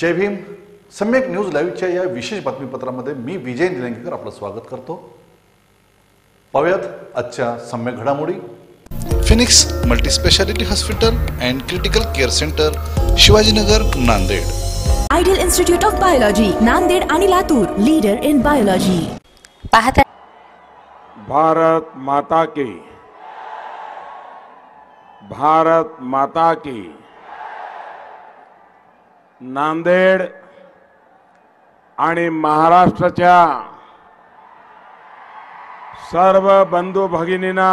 जय भीम. सम्यक न्यूज लाईव्हच्या या विशेष बातमीपत्रामध्ये मी विजय निलंगेकर आपलं स्वागत करतो. पाहूयात आजच्या सम्यक घडामोडी. Phoenix multispeciality hospital and critical care centre, Shivajinagar, Nanded. Ideal institute of biology, Nanded आणि लातूर, लीडर इन बायोलॉजी. पाहता भारत माता की, भारत माता की. नांदेड आणि महाराष्ट्राच्या सर्व बंधू भगिनींना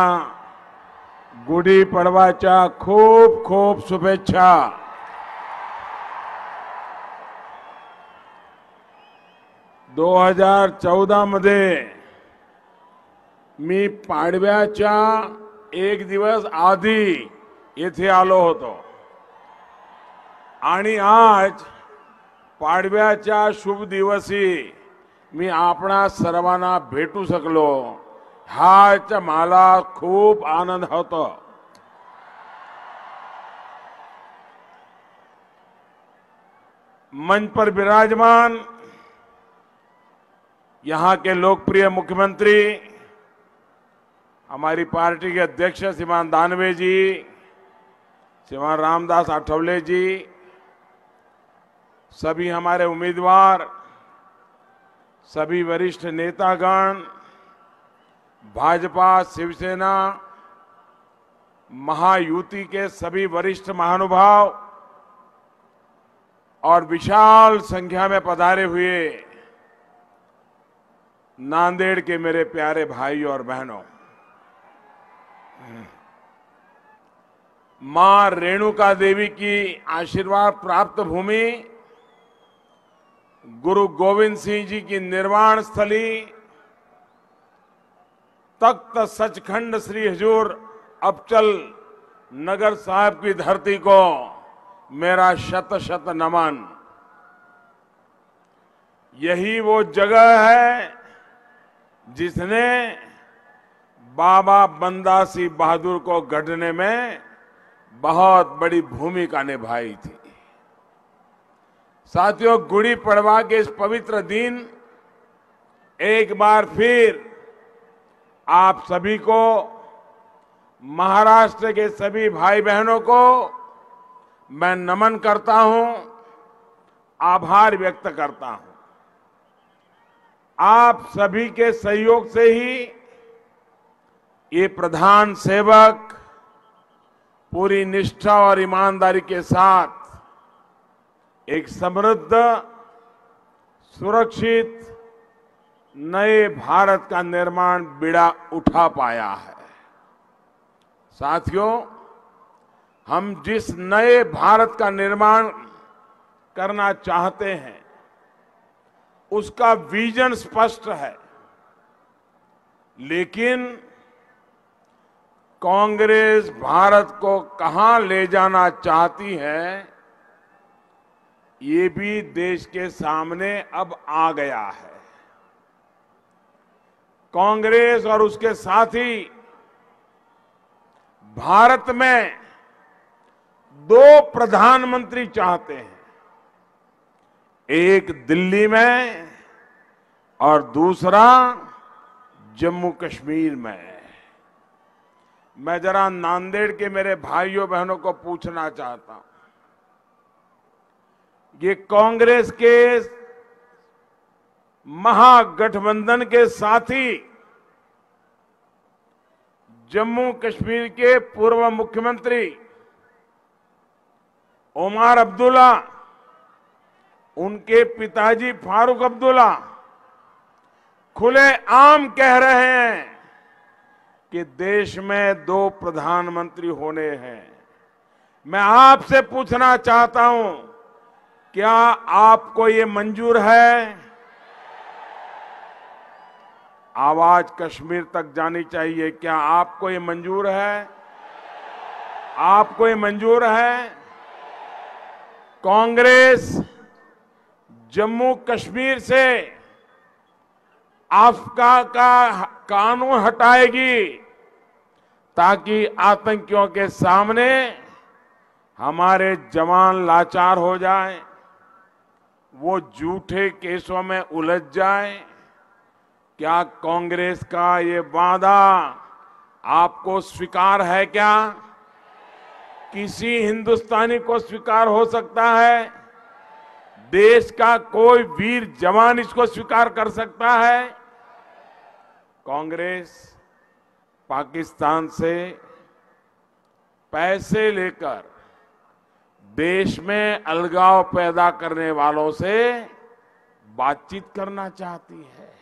गुढी पडवाच्या खूप खूप शुभेच्छा. दो 2014 मध्ये मी पाडव्याच्या एक दिवस आधी येथे आलो होतो आणि आज पाडव्याच्या शुभ दिवशी मी आपणा सर्वांना भेटू शकलो, हाच मला खूप आनंद होतो. मंच पर विराजमान यहाँ के लोकप्रिय मुख्यमंत्री, हमारी पार्टी के अध्यक्ष श्रीमान दानवे जी, श्रीमान रामदास आठवले जी, सभी हमारे उम्मीदवार, सभी वरिष्ठ नेतागण, भाजपा, शिवसेना, महायुति के सभी वरिष्ठ महानुभाव और विशाल संख्या में पधारे हुए नांदेड़ के मेरे प्यारे भाई और बहनों, मां रेणुका देवी की आशीर्वाद प्राप्त भूमि, गुरु गोविंद सिंह जी की निर्वाण स्थली, तख्त सचखंड श्री हजूर अबचल नगर साहब की धरती को मेरा शत शत नमन. यही वो जगह है जिसने बाबा बंदा सिंह बहादुर को गढ़ने में बहुत बड़ी भूमिका निभाई थी. साथियों, गुड़ी पड़वा के इस पवित्र दिन एक बार फिर आप सभी को, महाराष्ट्र के सभी भाई बहनों को मैं नमन करता हूं, आभार व्यक्त करता हूं. आप सभी के सहयोग से ही ये प्रधान सेवक पूरी निष्ठा और ईमानदारी के साथ एक समृद्ध, सुरक्षित नए भारत का निर्माण बीड़ा उठा पाया है. साथियों, हम जिस नए भारत का निर्माण करना चाहते हैं उसका विजन स्पष्ट है, लेकिन कांग्रेस भारत को कहां ले जाना चाहती है ये भी देश के सामने अब आ गया है. कांग्रेस और उसके साथी भारत में दो प्रधानमंत्री चाहते हैं, एक दिल्ली में और दूसरा जम्मू कश्मीर में. मैं जरा नांदेड़ के मेरे भाइयों बहनों को पूछना चाहता हूं, ये कांग्रेस के महागठबंधन के साथी जम्मू कश्मीर के पूर्व मुख्यमंत्री उमर अब्दुल्ला, उनके पिताजी फारूक अब्दुल्ला खुले आम कह रहे हैं कि देश में दो प्रधानमंत्री होने हैं. मैं आपसे पूछना चाहता हूं, क्या आपको ये मंजूर है? आवाज कश्मीर तक जानी चाहिए. क्या आपको ये मंजूर है? आपको ये मंजूर है? कांग्रेस जम्मू कश्मीर से आफ्का का कानून हटाएगी ताकि आतंकियों के सामने हमारे जवान लाचार हो जाएं, वो झूठे केसों में उलझ जाए? क्या कांग्रेस का ये वादा आपको स्वीकार है क्या? किसी हिंदुस्तानी को स्वीकार हो सकता है? देश का कोई वीर जवान इसको स्वीकार कर सकता है? कांग्रेस पाकिस्तान से पैसे लेकर देश में अलगाव पैदा करने वालों से बातचीत करना चाहती है।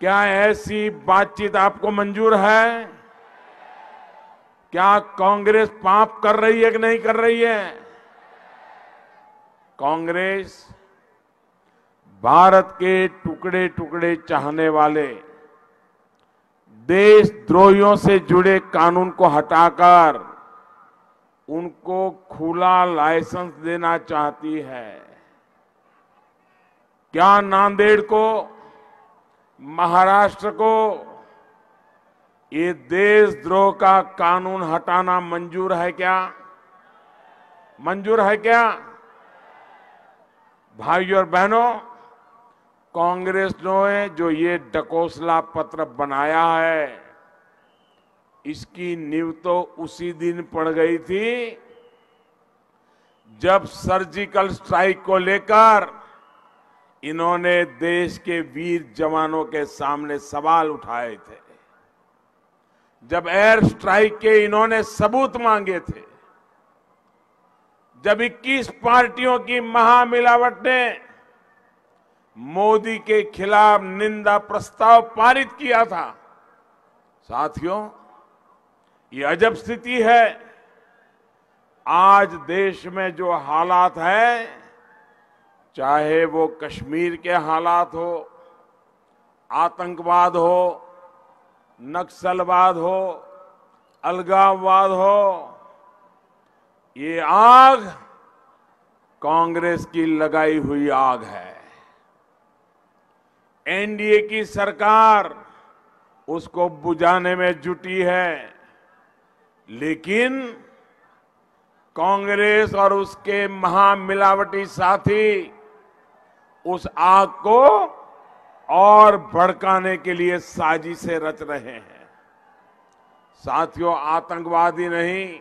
क्या ऐसी बातचीत आपको मंजूर है? क्या कांग्रेस पाप कर रही है कि नहीं कर रही है? कांग्रेस भारत के टुकड़े टुकड़े चाहने वाले देशद्रोहियों से जुड़े कानून को हटाकर उनको खुला लाइसेंस देना चाहती है। क्या नांदेड़ को, महाराष्ट्र को ये देशद्रोह का कानून हटाना मंजूर है क्या? मंजूर है क्या? भाइयों और बहनों, कांग्रेस ने जो ये डकोसला पत्र बनाया है, इसकी नींव तो उसी दिन पड़ गई थी जब सर्जिकल स्ट्राइक को लेकर इन्होंने देश के वीर जवानों के सामने सवाल उठाए थे, जब एयर स्ट्राइक के इन्होंने सबूत मांगे थे, जब 21 पार्टियों की महामिलावट ने मोदी के खिलाफ निंदा प्रस्ताव पारित किया था। साथियों, ये अजब स्थिति है। आज देश में जो हालात है, चाहे वो कश्मीर के हालात हो, आतंकवाद हो, नक्सलवाद हो, अलगाववाद हो, ये आग कांग्रेस की लगाई हुई आग है। एनडीए की सरकार उसको बुझाने में जुटी है, लेकिन कांग्रेस और उसके महामिलावटी साथी उस आग को और भड़काने के लिए साजिशें रच रहे हैं। साथियों, आतंकवादी नहीं,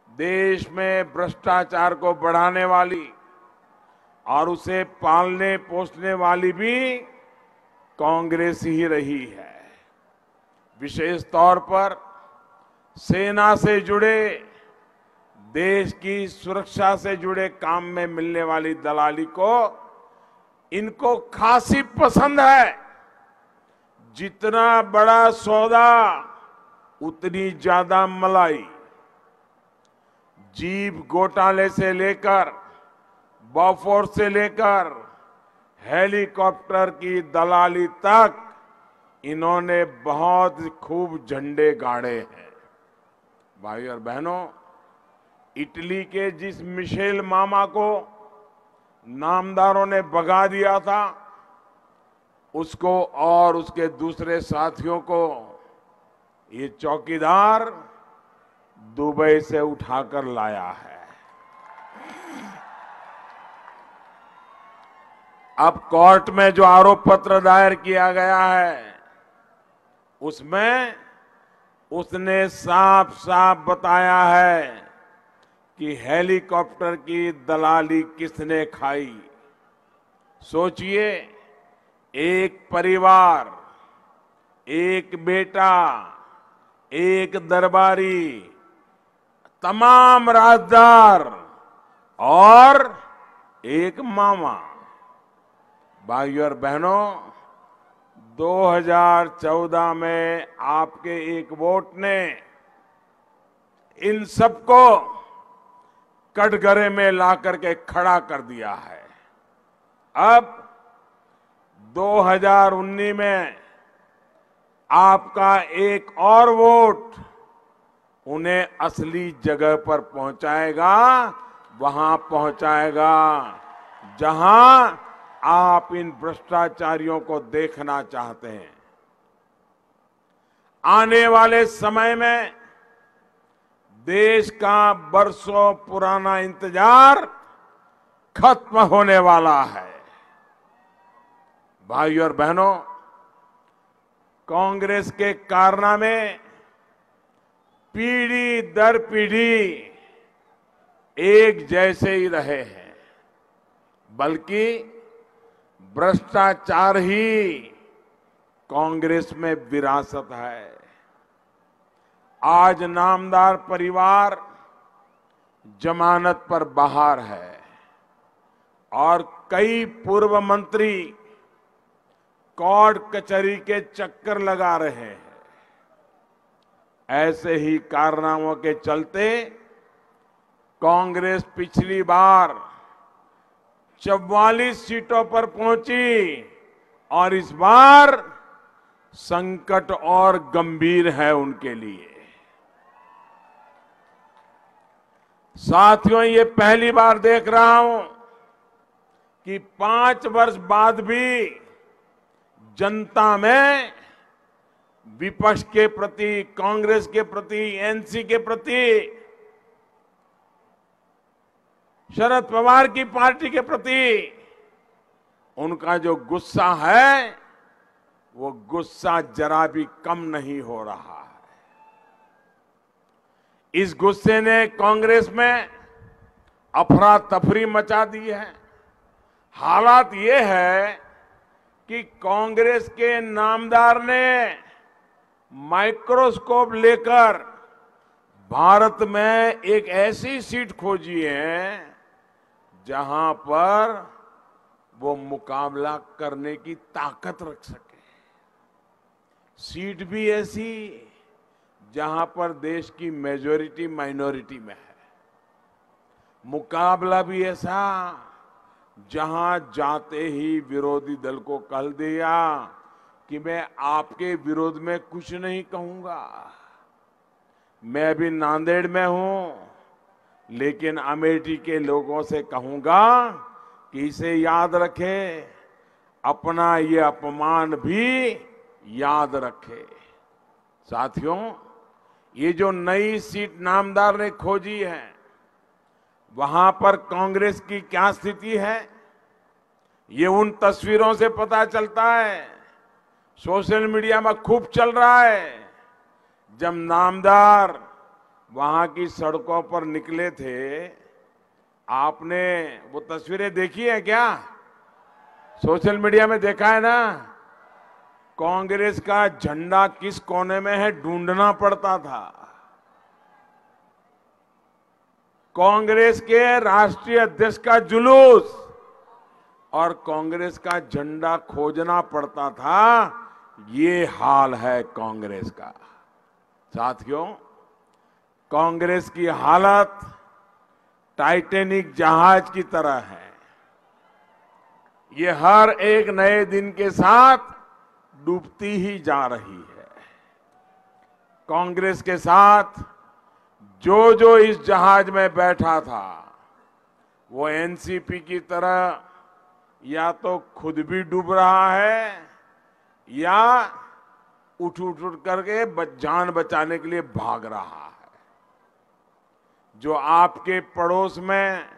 देश में भ्रष्टाचार को बढ़ाने वाली और उसे पालने पोसने वाली भी कांग्रेस ही रही है। विशेष तौर पर सेना से जुड़े, देश की सुरक्षा से जुड़े काम में मिलने वाली दलाली को इनको खासी पसंद है। जितना बड़ा सौदा उतनी ज्यादा मलाई। जीप घोटाले से लेकर, बॉफोर्स से लेकर हेलीकॉप्टर की दलाली तक इन्होंने बहुत खूब झंडे गाड़े हैं। भाई और बहनों, इटली के जिस मिशेल मामा को नामदारों ने भगा दिया था, उसको और उसके दूसरे साथियों को ये चौकीदार दुबई से उठाकर लाया है। अब कोर्ट में जो आरोप पत्र दायर किया गया है, उसमें उसने साफ साफ बताया है कि हेलीकॉप्टर की दलाली किसने खाई। सोचिए, एक परिवार, एक बेटा, एक दरबारी, तमाम राजदार और एक मामा। भाइयों और बहनों, 2014 में आपके एक वोट ने इन सबको कटघरे में ला करके खड़ा कर दिया है। अब 2019 में आपका एक और वोट उन्हें असली जगह पर पहुंचाएगा, वहां पहुंचाएगा जहां आप इन भ्रष्टाचारियों को देखना चाहते हैं। आने वाले समय में देश का बरसों पुराना इंतजार खत्म होने वाला है। भाइयों और बहनों, कांग्रेस के कारनामे पीढ़ी दर पीढ़ी एक जैसे ही रहे हैं, बल्कि भ्रष्टाचार ही कांग्रेस में विरासत है। आज नामदार परिवार जमानत पर बाहर है और कई पूर्व मंत्री कोर्ट कचहरी के चक्कर लगा रहे हैं। ऐसे ही कारनामों के चलते कांग्रेस पिछली बार 44 सीटों पर पहुंची और इस बार संकट और गंभीर है उनके लिए। साथियों, ये पहली बार देख रहा हूं कि 5 वर्ष बाद भी जनता में विपक्ष के प्रति, कांग्रेस के प्रति, एनसी के प्रति, शरद पवार की पार्टी के प्रति उनका जो गुस्सा है, वो गुस्सा जरा भी कम नहीं हो रहा है। इस गुस्से ने कांग्रेस में अफरा तफरी मचा दी है। हालात ये है कि कांग्रेस के नामदार ने माइक्रोस्कोप लेकर भारत में एक ऐसी सीट खोजी है जहां पर वो मुकाबला करने की ताकत रख सके। सीट भी ऐसी जहां पर देश की मेजॉरिटी माइनॉरिटी में है। मुकाबला भी ऐसा जहां जाते ही विरोधी दल को कह दिया कि मैं आपके विरोध में कुछ नहीं कहूंगा। मैं अभी नांदेड़ में हूं, लेकिन अमेठी के लोगों से कहूंगा कि इसे याद रखे, अपना ये अपमान भी याद रखे। साथियों, ये जो नई सीट नामदार ने खोजी है, वहां पर कांग्रेस की क्या स्थिति है, ये उन तस्वीरों से पता चलता है। सोशल मीडिया में खूब चल रहा है। जब नामदार वहां की सड़कों पर निकले थे, आपने वो तस्वीरें देखी है क्या? सोशल मीडिया में देखा है ना? कांग्रेस का झंडा किस कोने में है ढूंढना पड़ता था। कांग्रेस के राष्ट्रीय अध्यक्ष का जुलूस और कांग्रेस का झंडा खोजना पड़ता था। ये हाल है कांग्रेस का। साथियों, कांग्रेस की हालत टाइटैनिक जहाज की तरह है। ये हर एक नए दिन के साथ डूबती ही जा रही है। कांग्रेस के साथ जो जो इस जहाज में बैठा था, वो एनसीपी की तरह या तो खुद भी डूब रहा है या उठ करके जान बचाने के लिए भाग रहा है। जो आपके पड़ोस में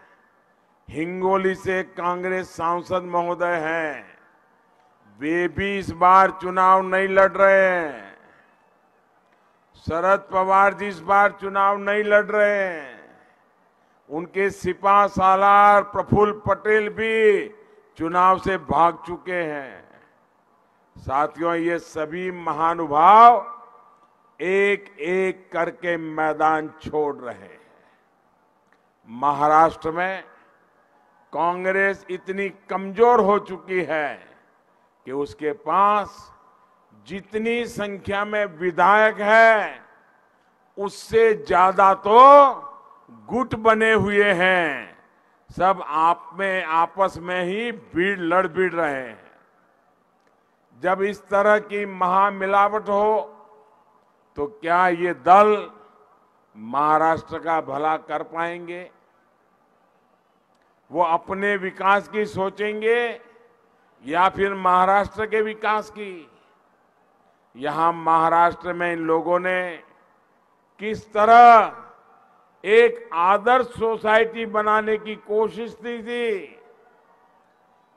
हिंगोली से कांग्रेस सांसद महोदय हैं, वे भी इस बार चुनाव नहीं लड़ रहे हैं। शरद पवार जी इस बार चुनाव नहीं लड़ रहे हैं। उनके सिपा सालार प्रफुल्ल पटेल भी चुनाव से भाग चुके हैं। साथियों, ये सभी महानुभाव एक एक करके मैदान छोड़ रहे हैं। महाराष्ट्र में कांग्रेस इतनी कमजोर हो चुकी है कि उसके पास जितनी संख्या में विधायक है, उससे ज्यादा तो गुट बने हुए हैं। सब आपस में ही लड़ भिड़ रहे हैं। जब इस तरह की महामिलावट हो, तो क्या ये दल महाराष्ट्र का भला कर पाएंगे? वो अपने विकास की सोचेंगे या फिर महाराष्ट्र के विकास की? यहां महाराष्ट्र में इन लोगों ने किस तरह एक आदर्श सोसाइटी बनाने की कोशिश की थी,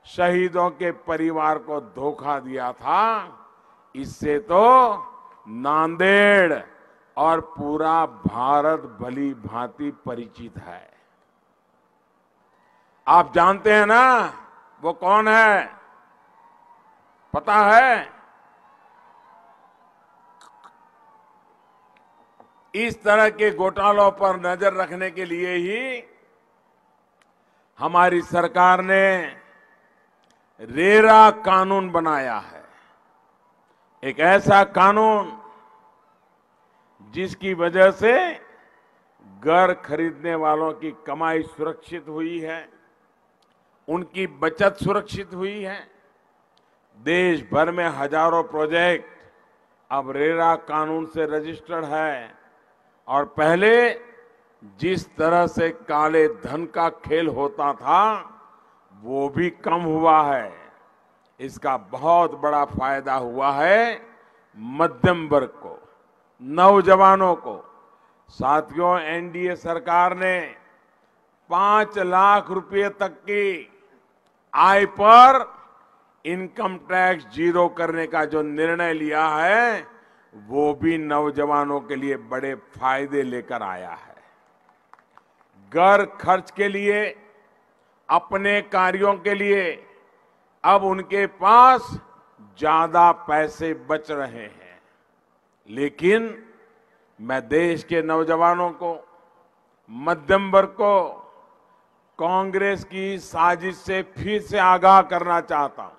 शहीदों के परिवार को धोखा दिया था। इससे तो नांदेड़ और पूरा भारत भली भांति परिचित है। आप जानते हैं ना वो कौन है? पता है? इस तरह के घोटालों पर नजर रखने के लिए ही हमारी सरकार ने रेरा कानून बनाया है। एक ऐसा कानून जिसकी वजह से घर खरीदने वालों की कमाई सुरक्षित हुई है, उनकी बचत सुरक्षित हुई है। देश भर में हजारों प्रोजेक्ट अब रेरा कानून से रजिस्टर्ड है और पहले जिस तरह से काले धन का खेल होता था वो भी कम हुआ है। इसका बहुत बड़ा फायदा हुआ है मध्यम वर्ग को, नौजवानों को। साथियों, एनडीए सरकार ने 5 लाख रुपए तक की आय पर इनकम टैक्स जीरो करने का जो निर्णय लिया है वो भी नौजवानों के लिए बड़े फायदे लेकर आया है। घर खर्च के लिए, अपने कार्यों के लिए अब उनके पास ज्यादा पैसे बच रहे हैं। लेकिन मैं देश के नौजवानों को, मध्यम वर्ग को कांग्रेस की साजिश से फिर से आगाह करना चाहता हूं।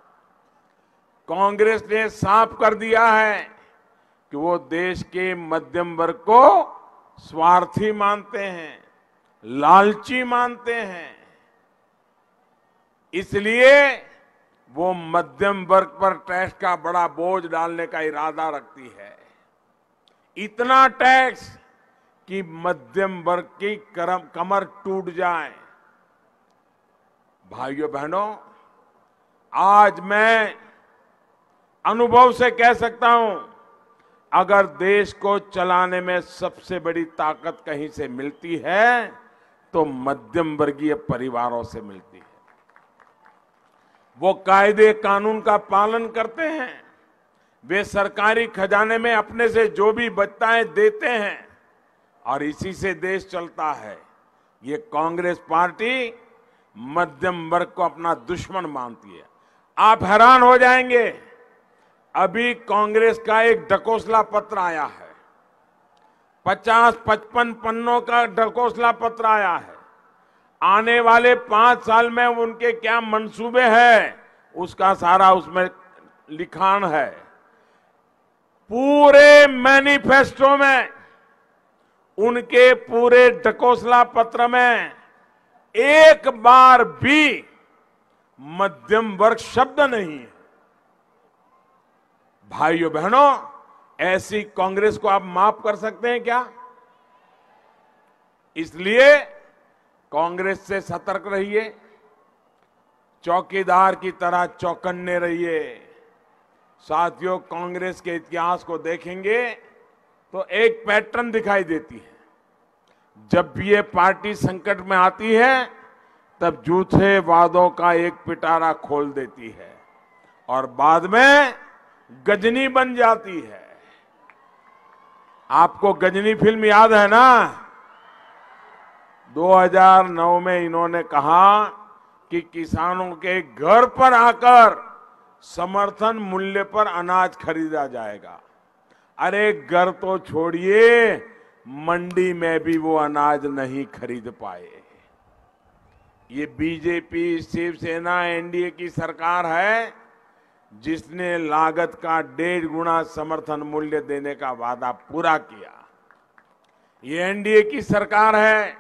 कांग्रेस ने साफ कर दिया है कि वो देश के मध्यम वर्ग को स्वार्थी मानते हैं, लालची मानते हैं। इसलिए वो मध्यम वर्ग पर टैक्स का बड़ा बोझ डालने का इरादा रखती है। इतना टैक्स कि मध्यम वर्ग की कमर टूट जाए। भाइयों बहनों, आज मैं अनुभव से कह सकता हूं, अगर देश को चलाने में सबसे बड़ी ताकत कहीं से मिलती है तो मध्यम वर्गीय परिवारों से मिलती है। वो कायदे कानून का पालन करते हैं, वे सरकारी खजाने में अपने से जो भी बचता है देते हैं और इसी से देश चलता है। ये कांग्रेस पार्टी मध्यम वर्ग को अपना दुश्मन मानती है। आप हैरान हो जाएंगे, अभी कांग्रेस का एक ढकोसला पत्र आया है, 50-55 पन्नों का ढकोसला पत्र आया है। आने वाले 5 साल में उनके क्या मंसूबे हैं उसका सारा उसमें लिखान है। पूरे मैनिफेस्टो में, उनके पूरे ढकोसला पत्र में एक बार भी मध्यम वर्ग शब्द नहीं है। भाइयों बहनों, ऐसी कांग्रेस को आप माफ कर सकते हैं क्या? इसलिए कांग्रेस से सतर्क रहिए, चौकीदार की तरह चौकन्ने रहिए। साथियों, कांग्रेस के इतिहास को देखेंगे तो एक पैटर्न दिखाई देती है। जब भी ये पार्टी संकट में आती है तब झूठे वादों का एक पिटारा खोल देती है और बाद में गजनी बन जाती है। आपको गजनी फिल्म याद है ना? 2009 में इन्होंने कहा कि किसानों के घर पर आकर समर्थन मूल्य पर अनाज खरीदा जाएगा। अरे घर तो छोड़िए, मंडी में भी वो अनाज नहीं खरीद पाए। ये बीजेपी, शिवसेना, एनडीए की सरकार है जिसने लागत का 1.5 गुना समर्थन मूल्य देने का वादा पूरा किया। ये एनडीए की सरकार है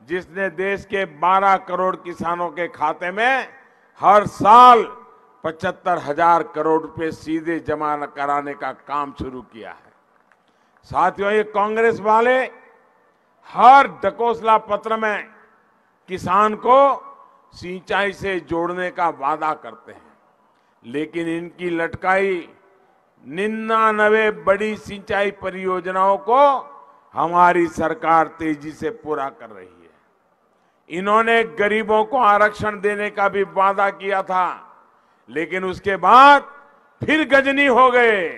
जिसने देश के 12 करोड़ किसानों के खाते में हर साल 75,000 करोड़ रुपए सीधे जमा कराने का काम शुरू किया है। साथियों, ये कांग्रेस वाले हर ढकोसला पत्र में किसान को सिंचाई से जोड़ने का वादा करते हैं, लेकिन इनकी लटकाई 99 बड़ी सिंचाई परियोजनाओं को हमारी सरकार तेजी से पूरा कर रही है। इन्होंने गरीबों को आरक्षण देने का भी वादा किया था, लेकिन उसके बाद फिर गजनी हो गए।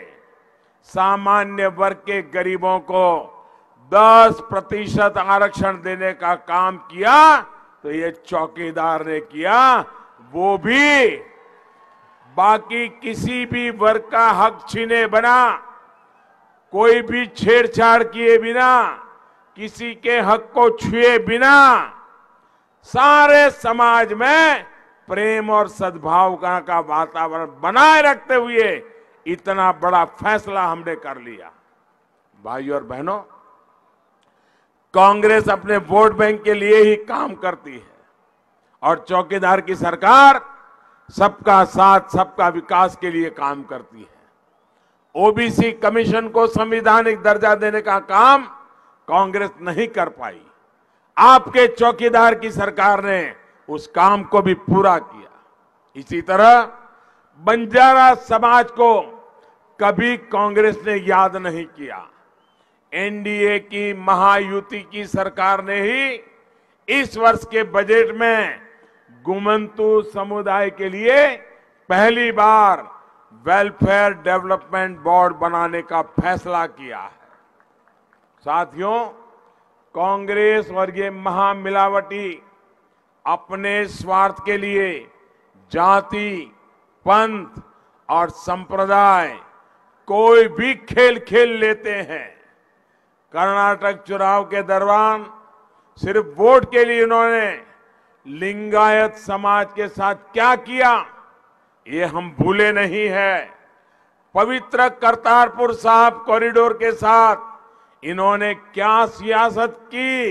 सामान्य वर्ग के गरीबों को 10% आरक्षण देने का काम किया तो ये चौकीदार ने किया, वो भी बाकी किसी भी वर्ग का हक छीने बिना, कोई भी छेड़छाड़ किए बिना, किसी के हक को छुए बिना, सारे समाज में प्रेम और सद्भाव का वातावरण बनाए रखते हुए इतना बड़ा फैसला हमने कर लिया। भाइयों और बहनों, कांग्रेस अपने वोट बैंक के लिए ही काम करती है और चौकीदार की सरकार सबका साथ सबका विकास के लिए काम करती है। ओबीसी कमीशन को संवैधानिक दर्जा देने का काम कांग्रेस नहीं कर पाई। आपके चौकीदार की सरकार ने उस काम को भी पूरा किया। इसी तरह बंजारा समाज को कभी कांग्रेस ने याद नहीं किया। एनडीए की महायुति की सरकार ने ही इस वर्ष के बजट में गुमंतु समुदाय के लिए पहली बार वेलफेयर डेवलपमेंट बोर्ड बनाने का फैसला किया है। साथियों, कांग्रेस और ये महामिलावटी अपने स्वार्थ के लिए जाति, पंथ और संप्रदाय कोई भी खेल खेल लेते हैं। कर्नाटक चुनाव के दौरान सिर्फ वोट के लिए इन्होंने लिंगायत समाज के साथ क्या किया, ये हम भूले नहीं है। पवित्र करतारपुर साहिब कॉरिडोर के साथ इन्होंने क्या सियासत की,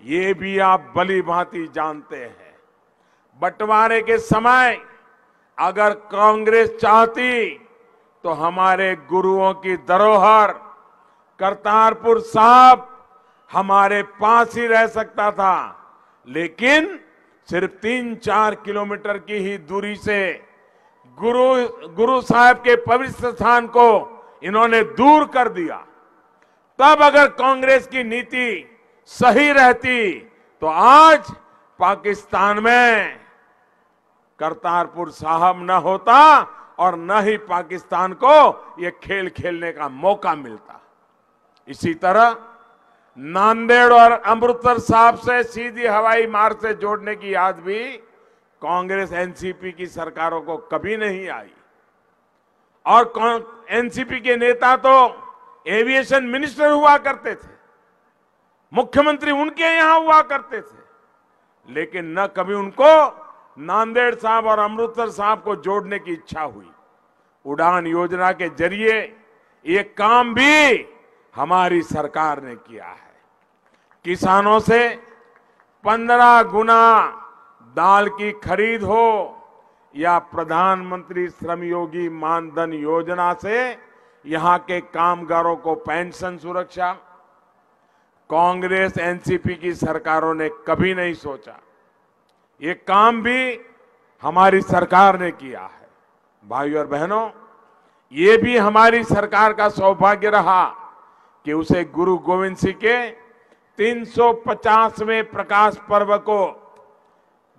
ये भी आप भली भांति जानते हैं। बंटवारे के समय अगर कांग्रेस चाहती तो हमारे गुरुओं की धरोहर करतारपुर साहिब हमारे पास ही रह सकता था, लेकिन सिर्फ 3-4 किलोमीटर की ही दूरी से गुरु साहब के पवित्र स्थान को इन्होंने दूर कर दिया। तब अगर कांग्रेस की नीति सही रहती तो आज पाकिस्तान में करतारपुर साहिब न होता और न ही पाकिस्तान को ये खेल खेलने का मौका मिलता। इसी तरह नांदेड़ और अमृतसर साहब से सीधी हवाई मार्ग से जोड़ने की याद भी कांग्रेस एनसीपी की सरकारों को कभी नहीं आई। और एनसीपी के नेता तो एविएशन मिनिस्टर हुआ करते थे, मुख्यमंत्री उनके यहां हुआ करते थे, लेकिन न कभी उनको नांदेड़ साहब और अमृतसर साहब को जोड़ने की इच्छा हुई। उड़ान योजना के जरिए ये काम भी हमारी सरकार ने किया है। किसानों से 15 गुना दाल की खरीद हो या प्रधानमंत्री श्रम योगी मानधन योजना से यहां के कामगारों को पेंशन सुरक्षा, कांग्रेस एनसीपी की सरकारों ने कभी नहीं सोचा। ये काम भी हमारी सरकार ने किया है। भाइयों और बहनों, ये भी हमारी सरकार का सौभाग्य रहा कि उसे गुरु गोविंद सिंह के 350वें प्रकाश पर्व को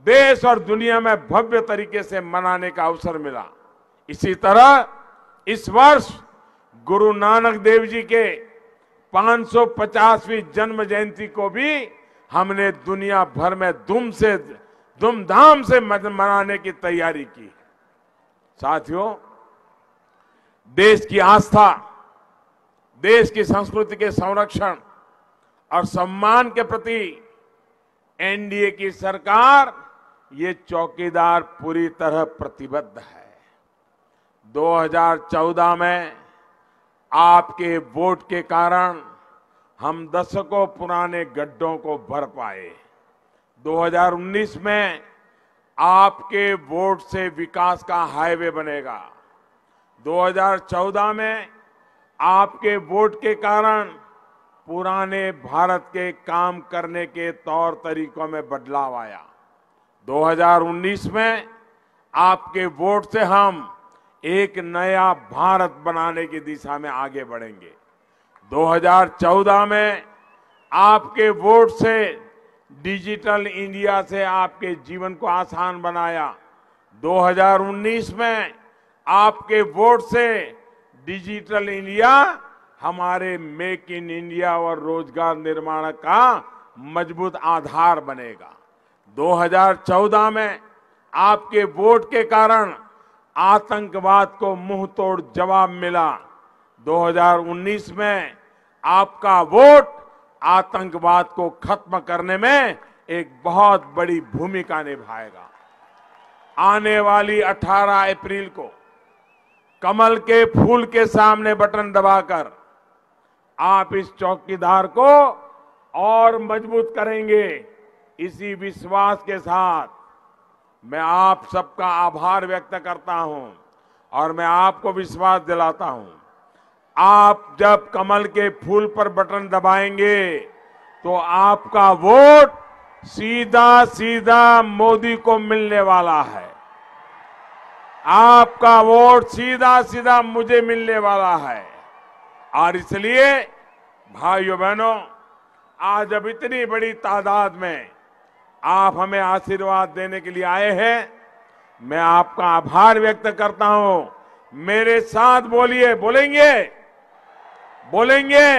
देश और दुनिया में भव्य तरीके से मनाने का अवसर मिला। इसी तरह इस वर्ष गुरु नानक देव जी के 550वीं जन्म जयंती को भी हमने दुनिया भर में धूमधाम से मनाने की तैयारी की। साथियों, देश की आस्था, देश की संस्कृति के संरक्षण और सम्मान के प्रति एनडीए की सरकार, ये चौकीदार पूरी तरह प्रतिबद्ध है। 2014 में आपके वोट के कारण हम दशकों पुराने गड्ढों को भर पाए। 2019 में आपके वोट से विकास का हाईवे बनेगा। 2014 में आपके वोट के कारण पुराने भारत के काम करने के तौर तरीकों में बदलाव आया। 2019 में आपके वोट से हम एक नया भारत बनाने की दिशा में आगे बढ़ेंगे। 2014 में आपके वोट से डिजिटल इंडिया से आपके जीवन को आसान बनाया। 2019 में आपके वोट से डिजिटल इंडिया हमारे मेक इन इंडिया और रोजगार निर्माण का मजबूत आधार बनेगा। 2014 में आपके वोट के कारण आतंकवाद को मुंह तोड़ जवाब मिला। 2019 में आपका वोट आतंकवाद को खत्म करने में एक बहुत बड़ी भूमिका निभाएगा। आने वाली 18 अप्रैल को कमल के फूल के सामने बटन दबाकर आप इस चौकीदार को और मजबूत करेंगे। इसी विश्वास के साथ मैं आप सबका आभार व्यक्त करता हूं और मैं आपको विश्वास दिलाता हूं, आप जब कमल के फूल पर बटन दबाएंगे तो आपका वोट सीधा सीधा मोदी को मिलने वाला है। आपका वोट सीधा सीधा मुझे मिलने वाला है। और इसलिए भाइयों बहनों, आज अब इतनी बड़ी तादाद में आप हमें आशीर्वाद देने के लिए आए हैं, मैं आपका आभार व्यक्त करता हूं। मेरे साथ बोलिए, बोलेंगे बोलेंगे।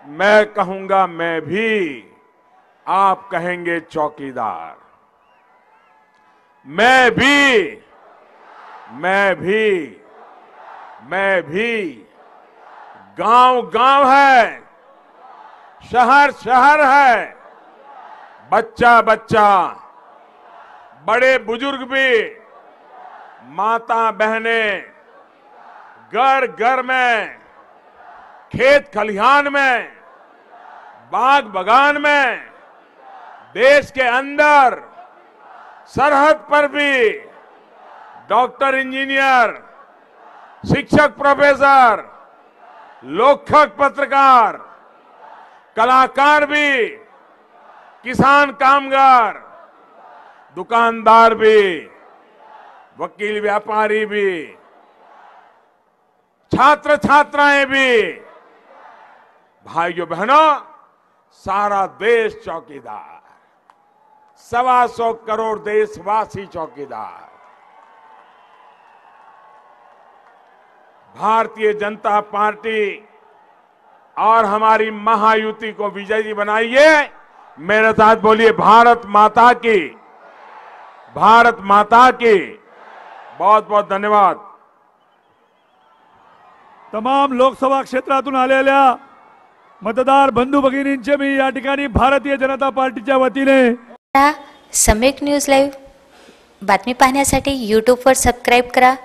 मैं कहूंगा मैं भी, आप कहेंगे चौकीदार। मैं भी गांव गांव है, शहर शहर है, बच्चा बच्चा, बड़े बुजुर्ग भी, माता बहनें, घर घर में, खेत खलिहान में, बाग बगान में, देश के अंदर, सरहद पर भी, डॉक्टर, इंजीनियर, शिक्षक, प्रोफेसर, लेखक, पत्रकार, कलाकार भी, किसान, कामगार, दुकानदार भी, वकील, व्यापारी भी, छात्र छात्राएं भी, भाइयों बहनों, सारा देश चौकीदार, 125 करोड़ देशवासी चौकीदार। भारतीय जनता पार्टी और हमारी महायुति को विजयी बनाइए। मेरे साथ बोलिए, भारत माता की, भारत माता की। बहुत बहुत धन्यवाद। तमाम लोकसभा क्षेत्रातून आलेल्या मतदार बंधू भगिनींचे मी या ठिकाणी भारतीय जनता पार्टीच्या वतीने सम्यक न्यूज लाईव्ह बातमी पाहण्यासाठी यूट्यूबवर सबस्क्राईब करा।